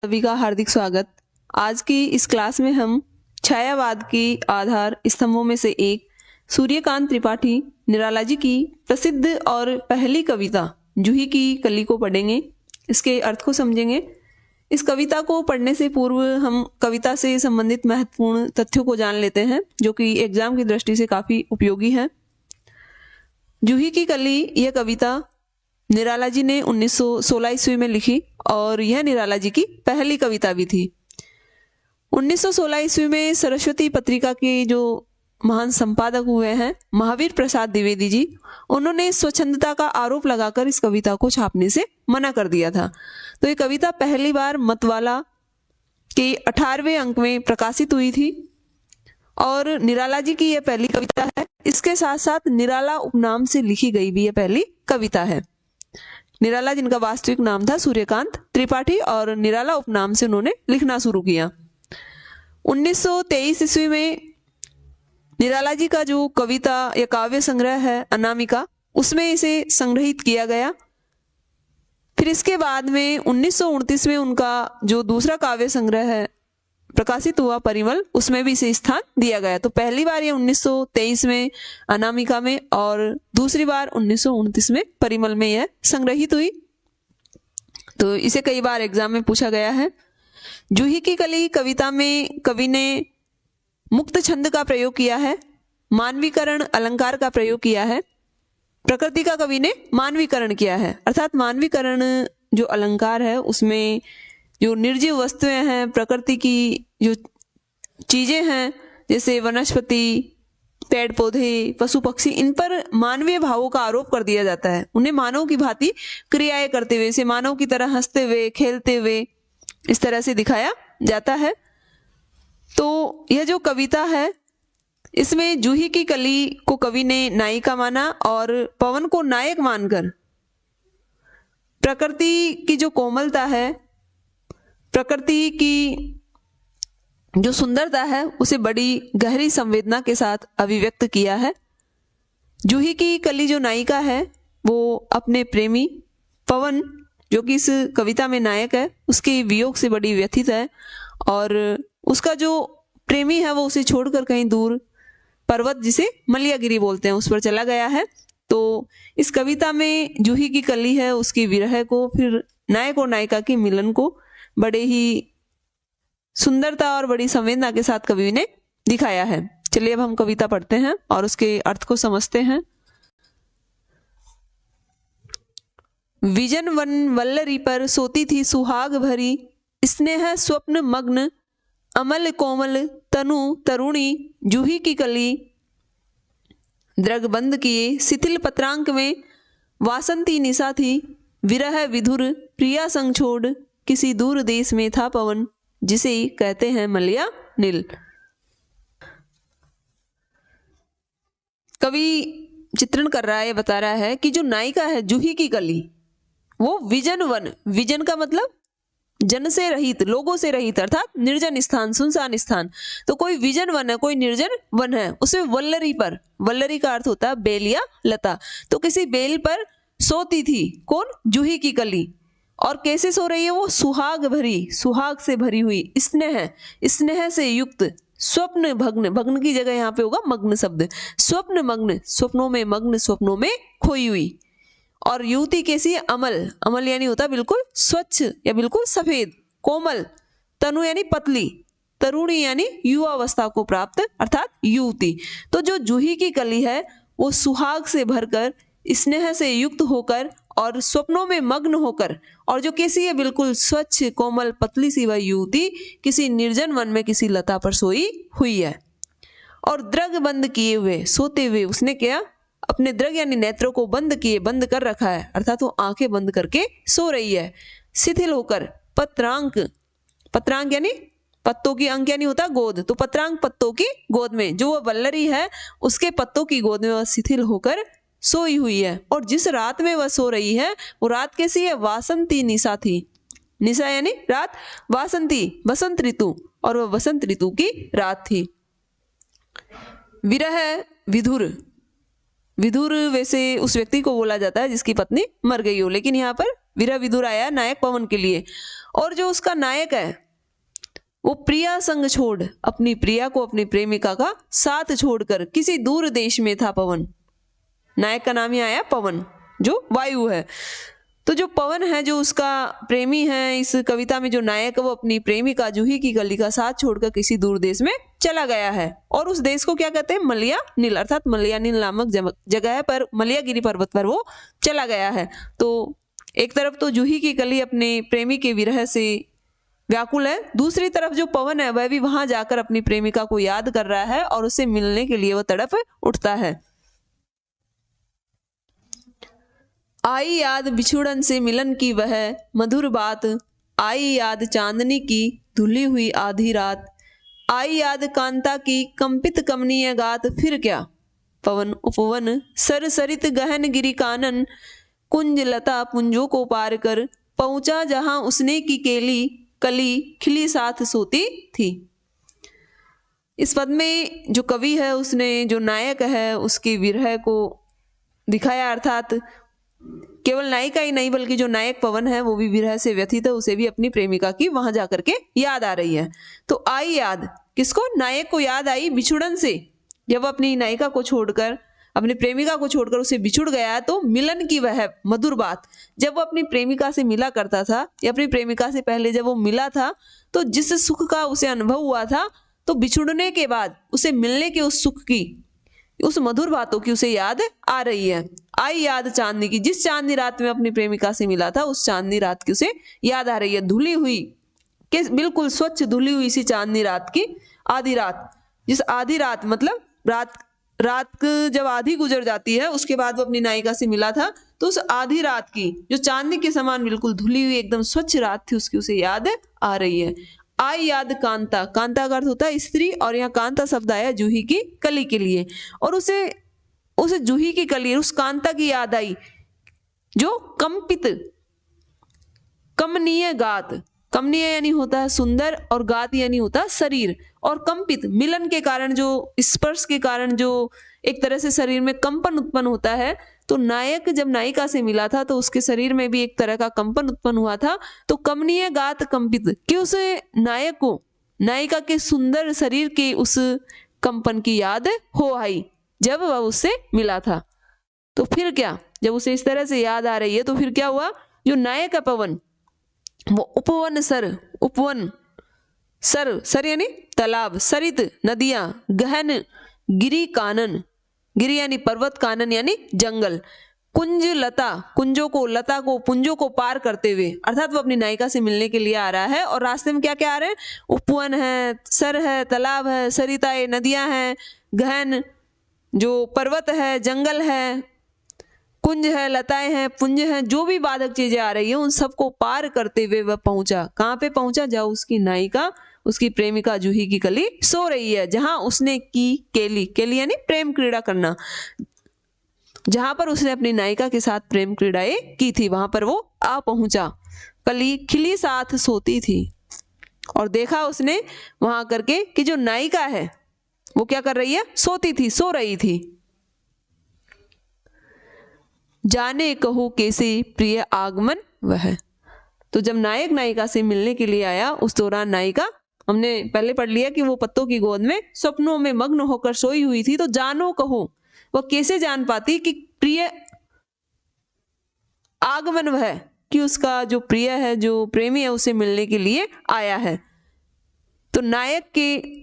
सभी का हार्दिक स्वागत। आज की इस क्लास में हम छायावाद के आधार स्तंभों में से एक सूर्यकांत त्रिपाठी निराला जी की प्रसिद्ध और पहली कविता जूही की कली को पढ़ेंगे, इसके अर्थ को समझेंगे। इस कविता को पढ़ने से पूर्व हम कविता से संबंधित महत्वपूर्ण तथ्यों को जान लेते हैं, जो कि एग्जाम की दृष्टि से काफी उपयोगी है। जूही की कली यह कविता निराला जी ने 1916 ईस्वी में लिखी और यह निराला जी की पहली कविता भी थी। 1916 ईस्वी में सरस्वती पत्रिका के जो महान संपादक हुए हैं महावीर प्रसाद द्विवेदी जी, उन्होंने स्वच्छंदता का आरोप लगाकर इस कविता को छापने से मना कर दिया था। तो ये कविता पहली बार मतवाला के 18वें अंक में प्रकाशित हुई थी और निराला जी की यह पहली कविता है। इसके साथ साथ निराला उपनाम से लिखी गई भी यह पहली कविता है। निराला जिनका वास्तविक नाम था सूर्यकांत त्रिपाठी और निराला उपनाम से उन्होंने लिखना शुरू किया। 1923 ईस्वी में निराला जी का जो कविता या काव्य संग्रह है अनामिका, उसमें इसे संग्रहित किया गया। फिर इसके बाद में 1929 में उनका जो दूसरा काव्य संग्रह है प्रकाशित हुआ परिमल, उसमें भी इसे स्थान दिया गया। तो पहली बार ये 1923 में अनामिका में और दूसरी बार 1929 में परिमल में यह संग्रहित हुई। तो इसे कई बार एग्जाम में पूछा गया है। जूही की कली कविता में कवि ने मुक्त छंद का प्रयोग किया है, मानवीकरण अलंकार का प्रयोग किया है। प्रकृति का कवि ने मानवीकरण किया है, अर्थात मानवीकरण जो अलंकार है उसमें जो निर्जीव वस्तुएं हैं, प्रकृति की जो चीजें हैं जैसे वनस्पति, पेड़ पौधे, पशु पक्षी, इन पर मानवीय भावों का आरोप कर दिया जाता है। उन्हें मानव की भांति क्रियाएं करते हुए, जैसे मानव की तरह हंसते हुए, खेलते हुए, इस तरह से दिखाया जाता है। तो यह जो कविता है इसमें जूही की कली को कवि ने नायिका माना और पवन को नायक मानकर प्रकृति की जो कोमलता है, प्रकृति की जो सुंदरता है, उसे बड़ी गहरी संवेदना के साथ अभिव्यक्त किया है। जूही की कली जो नायिका है वो अपने प्रेमी पवन, जो कि इस कविता में नायक है, उसके वियोग से बड़ी व्यथित है और उसका जो प्रेमी है वो उसे छोड़कर कहीं दूर पर्वत, जिसे मलियागिरी बोलते हैं, उस पर चला गया है। तो इस कविता में जूही की कली है उसकी विरह को, फिर नायक और नायिका के मिलन को बड़े ही सुंदरता और बड़ी संवेदना के साथ कवि ने दिखाया है। चलिए अब हम कविता पढ़ते हैं और उसके अर्थ को समझते हैं। विजन वन वल्लरी पर सोती थी सुहाग भरी, स्नेह स्वप्न मग्न अमल कोमल तनु तरुणी, जूही की कली द्रग बंद किए शिथिल पत्रांक में, वासंती निशा थी विरह विधुर, प्रिया संग छोड़ किसी दूर देश में था पवन, जिसे कहते हैं मलिया नील। कवि चित्रण कर रहा है, बता रहा है कि जो नायिका है जूही की कली वो विजन वन, विजन का मतलब जन से रहित, लोगों से रहित, अर्थात निर्जन स्थान, सुनसान स्थान। तो कोई विजन वन है, कोई निर्जन वन है, उसमें वल्लरी पर, वल्लरी का अर्थ होता है बेल या लता। तो किसी बेल पर सोती थी कौन? जूही की कली। और कैसे सो रही है वो? सुहाग भरी, सुहाग से भरी हुई, स्नेह, स्नेह से युक्त, स्वप्न भग्न, भग्न की जगह यहाँ पे होगा मग्न शब्द, स्वप्न मग्न, स्वप्नों में मग्न, स्वप्नों में खोई हुई। और युवती कैसी है? अमल, अमल यानी होता बिल्कुल स्वच्छ या बिल्कुल सफेद, कोमल, तनु यानी पतली, तरुणी यानी युवावस्था को प्राप्त, अर्थात युवती। तो जो जूही की कली है वो सुहाग से भरकर, स्नेह से युक्त होकर और स्वप्नों में मग्न होकर, और जो कैसी है? बिल्कुल स्वच्छ, कोमल, पतली सी वह युवती किसी निर्जन वन में किसी लता पर सोई हुई है। और द्रग बंद किए हुए, सोते हुए उसने क्या? अपने द्रग यानी नेत्रों को बंद किए, बंद कर रखा है, अर्थात वो आंखें बंद करके सो रही है। शिथिल होकर, पत्रांक, पत्रांक यानी पत्तों की, अंक यानी होता गोद, तो पत्रांक पत्तों की गोद में, जो वह वल्लरी है उसके पत्तों की गोद में वह शिथिल होकर सोई हुई है। और जिस रात में वह सो रही है वो रात कैसी है? वासंती निशा थी, निशा यानी रात, वासंती वसंत ऋतु, और वह वसंत ऋतु की रात थी। विरह विधुर, विधुर वैसे उस व्यक्ति को बोला जाता है जिसकी पत्नी मर गई हो, लेकिन यहाँ पर विरह विधुर आया नायक पवन के लिए। और जो उसका नायक है वो प्रिया संग छोड़, अपनी प्रिया को, अपनी प्रेमिका का साथ छोड़कर किसी दूर देश में था पवन। नायक का नाम ही आया पवन, जो वायु है। तो जो पवन है, जो उसका प्रेमी है, इस कविता में जो नायक है वो अपनी प्रेमिका जूही की कली का साथ छोड़कर किसी दूर देश में चला गया है। और उस देश को क्या कहते हैं? मलया नील, अर्थात मलया नील नामक जगह पर, मलयागिरी पर्वत पर वो चला गया है। तो एक तरफ तो जूही की कली अपने प्रेमी के विरह से व्याकुल है, दूसरी तरफ जो पवन है वह भी वहां जाकर अपनी प्रेमिका को याद कर रहा है और उससे मिलने के लिए वो तड़प उठता है। आई याद बिछुड़न से मिलन की वह मधुर बात, आई याद चांदनी की धुली हुई आधी रात, आई याद कांता की कंपित कमनीय गात, फिर क्या पवन उपवन सर सरित गहन गिरी कानन, कुंज लता पुंजों को पार कर पहुंचा जहां उसने की केली कली खिली साथ सोती थी। इस पद में जो कवि है उसने जो नायक है उसके विरह को दिखाया, अर्थात केवल नायिका ही नहीं बल्कि जो नायक पवन है वो भी विरह से व्यथित है, उसे भी अपनी प्रेमिका की वहां जाकर के याद आ रही है। तो आई याद किसको? नायक को याद आई बिछुड़न से, जब अपनी नायिका को छोड़कर, अपनी प्रेमिका को छोड़कर उसे बिछुड़ गया है। तो मिलन की वह मधुर बात, जब वो अपनी प्रेमिका से मिला करता था या अपनी प्रेमिका से पहले जब वो मिला था तो जिस सुख का उसे अनुभव हुआ था, तो बिछुड़ने के बाद उसे मिलने के उस सुख की, उस मधुर बातों की उसे याद आ रही है। आई याद चांदनी की, जिस चांदनी रात में अपनी प्रेमिका से मिला था उस चांदनी रात की उसे याद आ रही है। धुली हुई के बिल्कुल स्वच्छ धुली हुई सी चांदनी रात की आधी रात, जिस आधी रात मतलब रात जब आधी गुजर जाती है उसके बाद वो अपनी नायिका से मिला था, तो उस आधी रात की जो चांदनी के समान बिल्कुल धुली हुई एकदम स्वच्छ रात थी उसकी उसे याद आ रही है। आई याद कांता, कांता का अर्थ होता है स्त्री, और यहाँ कांता शब्द आया जूही की कली के लिए, और उस जूही की कली, उस कांता की याद आई जो कंपित कमनीय गात, कमनीय यानी होता है सुंदर और गात यानी होता है शरीर, और कंपित मिलन के कारण, जो स्पर्श के कारण जो एक तरह से शरीर में कंपन उत्पन्न होता है। तो नायक जब नायिका से मिला था तो उसके शरीर में भी एक तरह का कंपन उत्पन्न हुआ था। तो कमनीय गात कंपित, कि उस नायक को नायिका के सुंदर शरीर के उस कंपन की याद हो आई जब वह उससे मिला था। तो फिर क्या, जब उसे इस तरह से याद आ रही है तो फिर क्या हुआ? जो नायक है पवन, वो उपवन सर, उपवन सर यानी तालाब, सरित नदियां, गहन गिरी कानन, गिरी यानी पर्वत, कानन यानी जंगल, कुंज लता, कुंजों को, लता को, पुंजों को पार करते हुए, अर्थात वो अपनी नायिका से मिलने के लिए आ रहा है। और रास्ते में क्या क्या आ रहे हैं? उपवन है, सर है, तालाब है, सरिताएं नदियां हैं, गहन जो पर्वत है, जंगल है, कुंज है, लताएं हैं, पुंज हैं, जो भी बाधक चीजें आ रही है उन सबको पार करते हुए वह पहुंचा। कहाँ पे पहुंचा? जहाँ उसकी नायिका, उसकी प्रेमिका जूही की कली सो रही है, जहां उसने की केली, केली यानी प्रेम क्रीड़ा करना, जहां पर उसने अपनी नायिका के साथ प्रेम क्रीड़ाएं की थी वहां पर वो आ पहुंचा। कली खिली साथ सोती थी, और देखा उसने वहां करके कि जो नायिका है वो क्या कर रही है? सोती थी, सो रही थी। जाने कहो कैसे प्रिय आगमन वह, तो जब नायक नायिका से मिलने के लिए आया उस दौरान नायिका, हमने पहले पढ़ लिया कि वो पत्तों की गोद में सपनों में मग्न होकर सोई हुई थी। तो जानो कहो, वह कैसे जान पाती कि प्रिय आगमन वह, कि उसका जो प्रिय है, जो प्रेमी है, उसे मिलने के लिए आया है। तो नायक के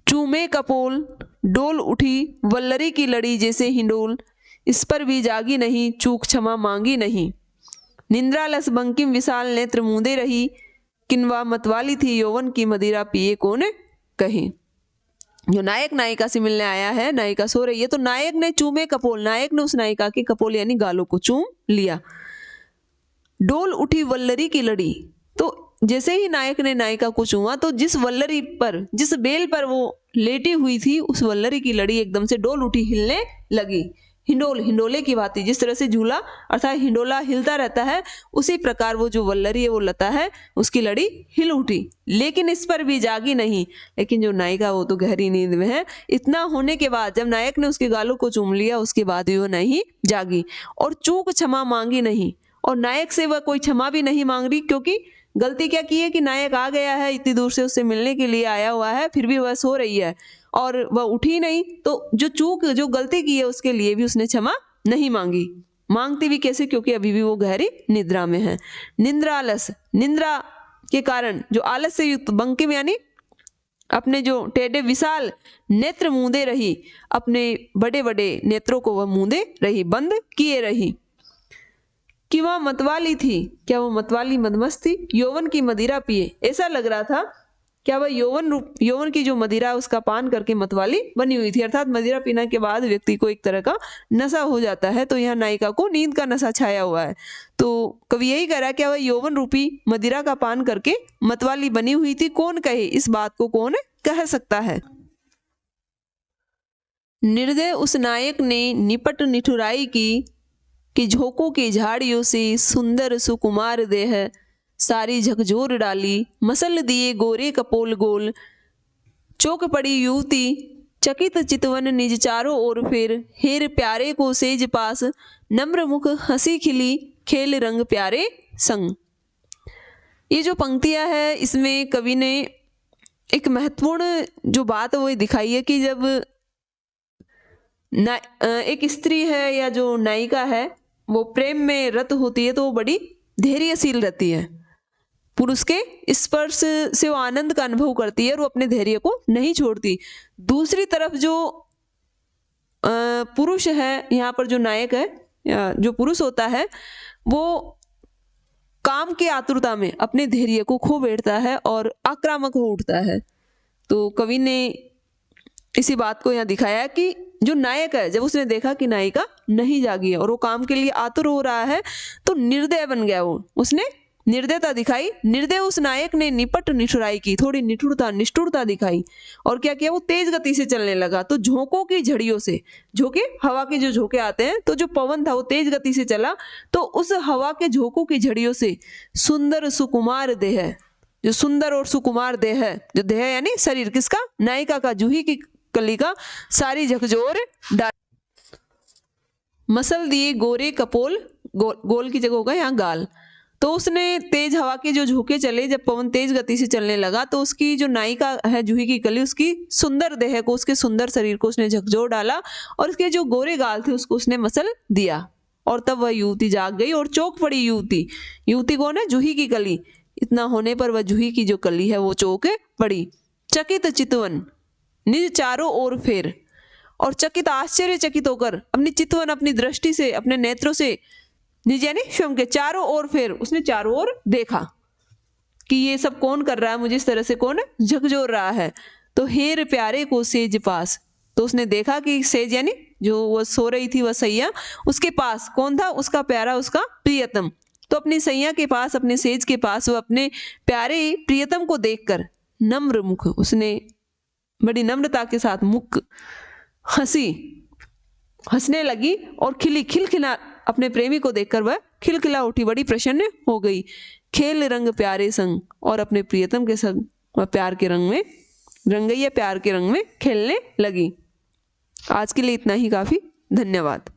चूमे कपोल डोल उठी वल्लरी की लड़ी जैसे हिंडोल, इस पर भी जागी नहीं चूक क्षमा मांगी नहीं, निंद्रालस बंकिम विशाल नेत्र मूंदे रही, किनवा मतवाली थी यौवन की मदिरा पिए कौन कही। जो नायक नायिका से मिलने आया है, नायिका सो रही है, तो नायक ने चूमे कपोल, नायक ने उस नायिका के कपोल यानी गालों को चूम लिया। डोल उठी वल्लरी की लड़ी, तो जैसे ही नायक ने नायिका को चूमा तो जिस वल्लरी पर, जिस बेल पर वो लेटी हुई थी, उस वल्लरी की लड़ी एकदम से डोल उठी, हिलने लगी। हिंडोल, हिंडोले की भांति, जिस तरह से झूला अर्थात हिंडोला हिलता रहता है, उसी प्रकार वो जो वल्लरी है, वो लता है, उसकी लड़ी हिल उठी। लेकिन इस पर भी जागी नहीं, लेकिन जो नायिका वो तो गहरी नींद में है। इतना होने के बाद जब नायक ने उसके गालों को चूम लिया उसके बाद भी वो नहीं जागी, और चूक क्षमा मांगी नहीं, और नायक से वह कोई क्षमा भी नहीं मांग रही, क्योंकि गलती क्या की है कि नायक आ गया है, इतनी दूर से उससे मिलने के लिए आया हुआ है, फिर भी वह सो रही है और वह उठी नहीं, तो जो गलती की है उसके लिए भी उसने क्षमा नहीं मांगी। मांगती भी कैसे, क्योंकि अभी भी वो गहरी निद्रा में है। निंद्रालस, निंद्रा के कारण जो आलस से युक्त बंकिम यानी अपने जो टेढ़े विशाल नेत्र मूंदे रही, अपने बड़े बड़े नेत्रों को वह मूंदे रही, बंद किए रही। कि वह मतवाली थी, क्या वो मतवाली मदमस्त थी? यौवन की मदिरा पिए, ऐसा लग रहा था क्या वह यौवन की जो मदिरा उसका पान करके मतवाली बनी हुई थी। अर्थात मदिरा पीने के बाद व्यक्ति को एक तरह का नशा हो जाता है, तो यहाँ नायिका को नींद का नशा छाया हुआ है। तो कवि यही कह रहा है, क्या वह यौवन रूपी मदिरा का पान करके मतवाली बनी हुई थी? कौन कहे, इस बात को कौन कह सकता है? निर्दय उस नायक ने निपट निठुराई की, कि झोंकों की झाड़ियों से सुंदर सुकुमार देह सारी झकझोर डाली, मसल दिए गोरे कपोल गोल, चौक पड़ी युवती चकित चितवन निज चारों ओर फिर, हेर प्यारे को सेज पास नम्र मुख हंसी खिली, खेल रंग प्यारे संग। ये जो पंक्तियां है इसमें कवि ने एक महत्वपूर्ण जो बात वो दिखाई है कि जब एक स्त्री है या जो नायिका है वो प्रेम में रत होती है तो वो बड़ी धैर्यशील रहती है, पुरुष के स्पर्श से वो आनंद का अनुभव करती है और वो अपने धैर्य को नहीं छोड़ती। दूसरी तरफ जो पुरुष है, यहाँ पर जो नायक है या जो पुरुष होता है वो काम की आतुरता में अपने धैर्य को खो बैठता है और आक्रामक हो उठता है। तो कवि ने इसी बात को यहाँ दिखाया कि जो नायक है जब उसने देखा कि नायिका नहीं जागी है और वो काम के लिए आतुर हो रहा है तो निर्दय बन गया, वो उसने निर्दयता दिखाई। निर्दय उस नायक ने निपट निठुराई की, थोड़ी निठुरता निष्ठुरता दिखाई और क्या किया, वो तेज गति से चलने लगा। तो झोंकों की झड़ियों से, झोंके हवा के जो झोंके आते हैं, तो जो पवन था वो तेज गति से चला, तो उस हवा के झोंकों की झड़ियों से सुंदर सुकुमार देह, जो सुंदर और सुकुमार देह है, जो देह यानी शरीर किसका, नायिका का, जूही की कली का, सारी झकझोर डाल, मसल दिए गोरे कपोल गोल की जगह होगा यहाँ गाल। तो उसने तेज हवा के जो झोंके चले, जब पवन तेज गति से चलने लगा तो उसकी जो नायिका है जूही की कली, उसकी सुंदर देह को, उसके सुंदर शरीर को उसने झकझोर डाला और उसके जो गोरे गाल थे उसको उसने मसल दिया। और तब वह युवती जाग गई और चौंक पड़ी युवती। युवती कौन है, जूही की कली। इतना होने पर वह जूही की जो कली है वो चौंक पड़ी। चकित चितवन निज चारों ओर फेर, और चकित आश्चर्यचकित होकर अपनी चितवन, अपनी दृष्टि से, अपने नेत्रों से, निज यानी स्वयं के चारों ओर फेर, उसने चारों ओर देखा कि ये सब कौन कर रहा है, मुझे इस तरह से कौन झकझोर रहा है। तो हेर प्यारे को सेज पास, तो उसने देखा कि सेज यानी जो वो सो रही थी वह सैया, उसके पास कौन था, उसका प्यारा, उसका प्रियतम। तो अपनी सैया के पास, अपने सेज के पास वो अपने प्यारे प्रियतम को देखकर नम्र मुख, उसने बड़ी नम्रता के साथ मुख हंसने लगी और खिलखिला, अपने प्रेमी को देखकर वह खिलखिला उठी, बड़ी प्रसन्न हो गई। खेल रंग प्यारे संग, और अपने प्रियतम के संग वह प्यार के रंग में रंगैया, प्यार के रंग में खेलने लगी। आज के लिए इतना ही काफी। धन्यवाद।